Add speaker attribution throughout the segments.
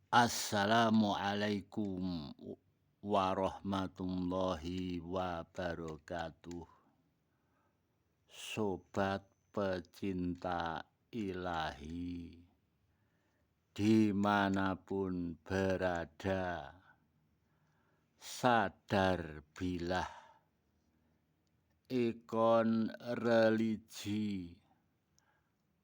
Speaker 1: Assalamualaikum warahmatullahi wabarakatuh. Sobat pecinta ilahi, dimanapun berada, sadar bilah ikon religi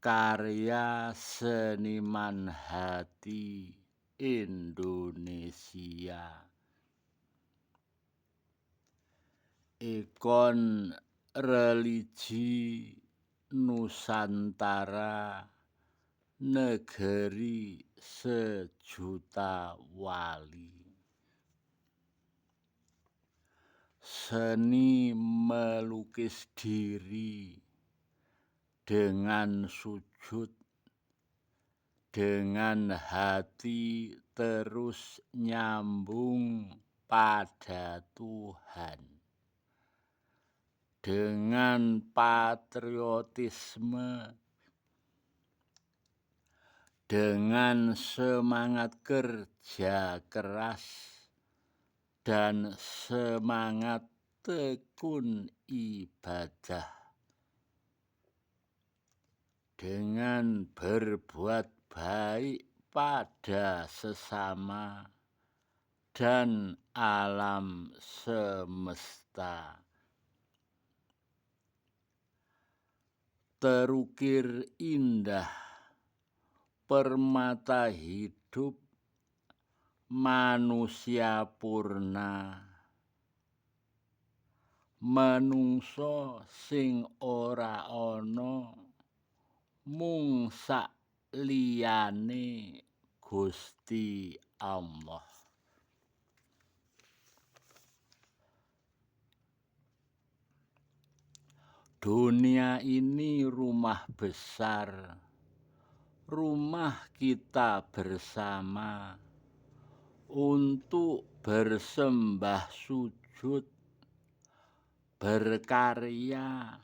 Speaker 1: karya seniman hati Indonesia. Ikon religi Nusantara, negeri sejuta wali. Seni melukis diri dengan sujud, dengan hati terus nyambung pada Tuhan, dengan patriotisme, dengan semangat kerja keras dan semangat tekun ibadah, dengan berbuat baik pada sesama dan alam semesta. Terukir indah permata hidup manusia purna, menungso sing ora ana mung sak liyane Gusti Allah. Dunia ini rumah besar, rumah kita bersama untuk bersembah sujud, berkarya,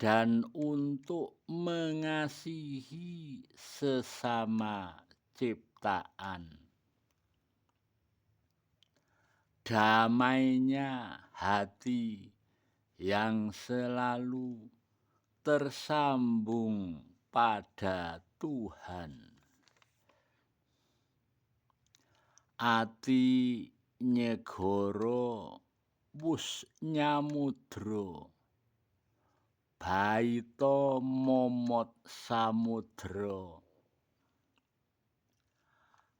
Speaker 1: dan untuk mengasihi sesama ciptaan. Damainya hati yang selalu tersambung pada Tuhan. Ati nyegoro wus nyamudro, baito momot samudro.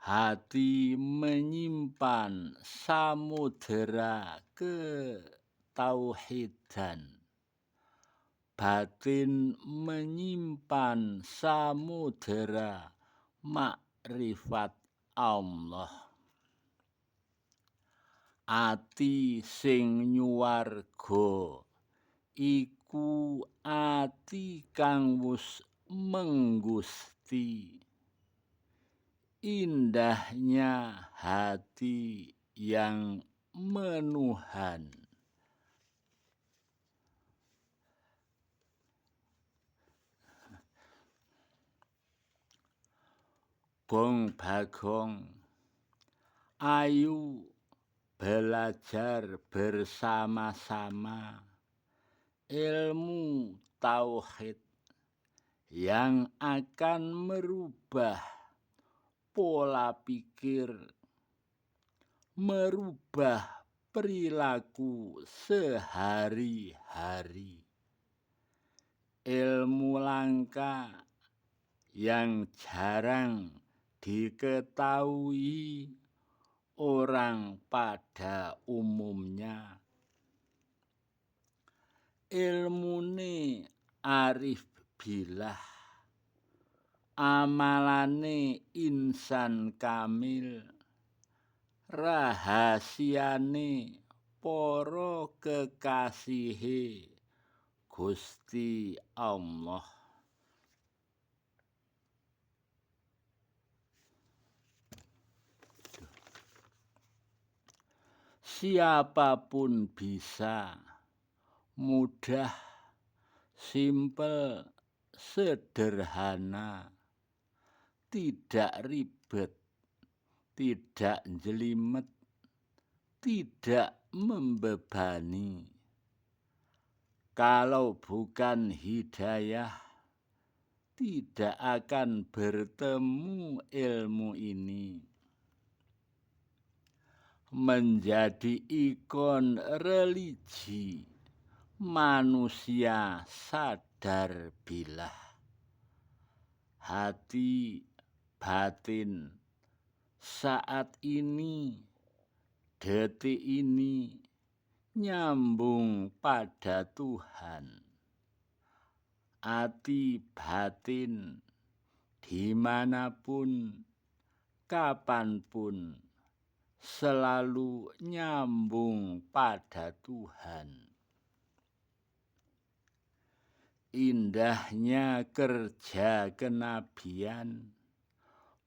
Speaker 1: Hati menyimpan samudera ketauhidan, batin menyimpan samudera makrifat Allah. Ati sing nyuwarga iku ati kang wus menggusti. Indahnya hati yang menuhan. Bong Bagong, ayo belajar bersama-sama ilmu tauhid yang akan merubah pola pikir, merubah perilaku sehari-hari. Ilmu langka yang jarang diketahui orang pada umumnya. Ilmune arif billah, amalane insan kamil, rahasiane para kekasihe Gusti Allah. Siapapun bisa, mudah, simpel, sederhana, tidak ribet, ribet, tidak jelimet, tidak membebani. Kalau bukan hidayah, tidak akan bertemu ilmu ini. Menjadi ikon religi, manusia sadar bilah. Hati batin saat ini, detik ini, nyambung pada Tuhan. Hati batin dimanapun, kapanpun, selalu nyambung pada Tuhan. Indahnya kerja kenabian,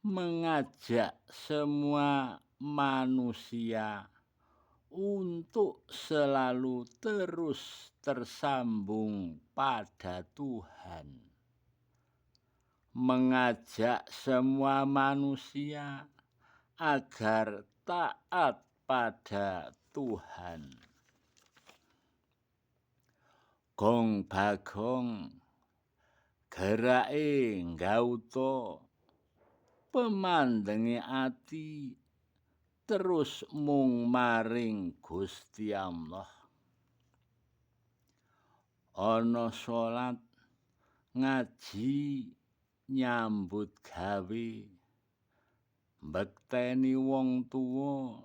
Speaker 1: mengajak semua manusia untuk selalu terus tersambung pada Tuhan. Mengajak semua manusia agar taat pada Tuhan. Gong bagong gerake nggauta, pemandenge ati terus mung maring Gusti Allah. Ana salat, ngaji, nyambut gawe, mbekteni wong tuwa,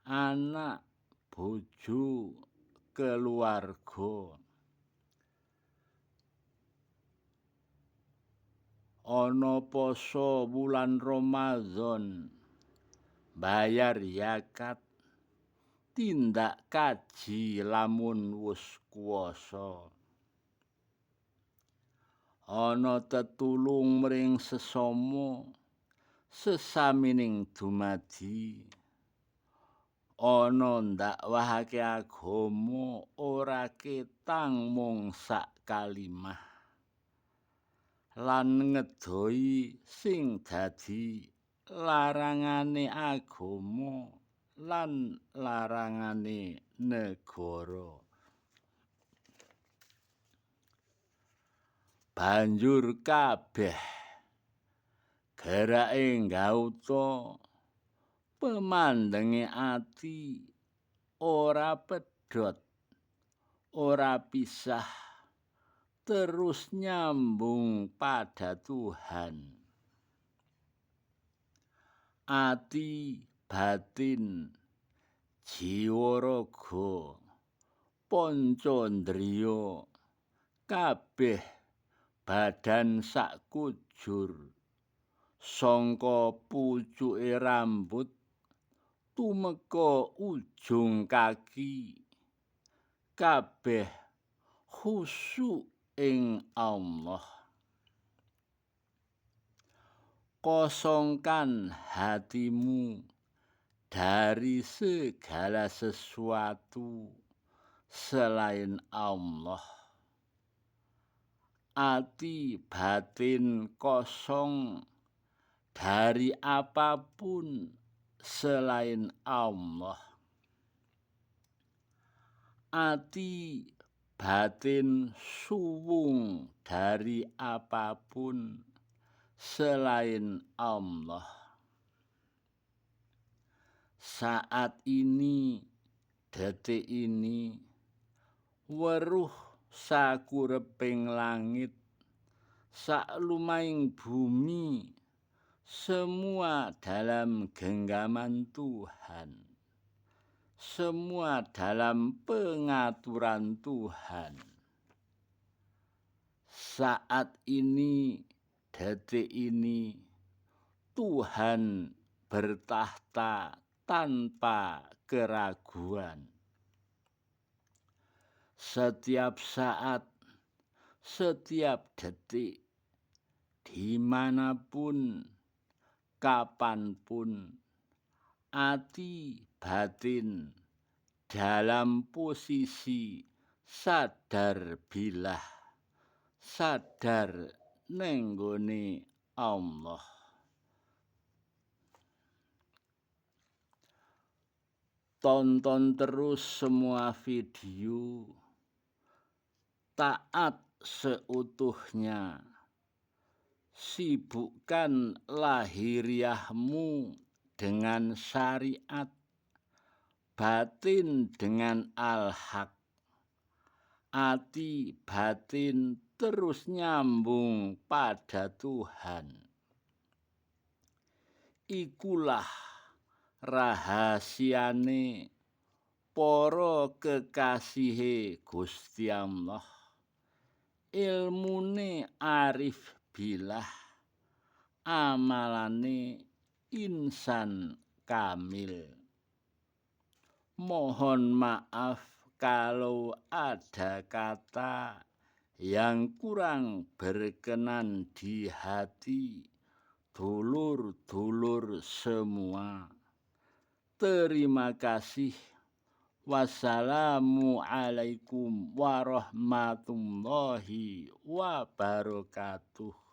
Speaker 1: anak, bojo, keluarga. Ana poso wulan Ramadan, bayar zakat, tindak kaji lamun wis kuwasa. Ana tetulung mring sesama, sesamining dumadi. Ana ndakwahake agama ora ketang mung sak kalimah. Lan ngedoi sing dadi larangane agama lan larangane negara. Banjur kabeh gerake nggauta, pemandenge ati ora pedhot, ora pisah, terus nyambung pada Tuhan. Ati batin, jiwa raga, panca ndriya, kabeh badan sakujur, sangka pucuke rambut tumeka ujung kaki, kabeh khusyuk ing Allah. Kosongkan hatimu dari segala sesuatu selain Allah. Hati batin kosong dari apapun selain Allah. Hati batin suwung dari apapun selain Allah. Saat ini, detik ini, weruh sakureping langit, saklumahing bumi, semua dalam genggaman Tuhan. Semua dalam pengaturan Tuhan. Saat ini, detik ini, Tuhan bertahta tanpa keraguan. Setiap saat, setiap detik, dimanapun, kapanpun, hati batin dalam posisi sadar bilah, sadar nenggone Allah. tonton terus semua video, taat seutuhnya, sibukkan lahiriahmu dengan syariat, batin dengan al-haq, hati batin terus nyambung pada Tuhan. Ikulah rahasiane para kekasihe Gusti Allah, ilmune arif billah, amalane insan kamil. Mohon maaf kalau ada kata yang kurang berkenan di hati dulur-dulur semua. Terima kasih. Wassalamualaikum warahmatullahi wabarakatuh.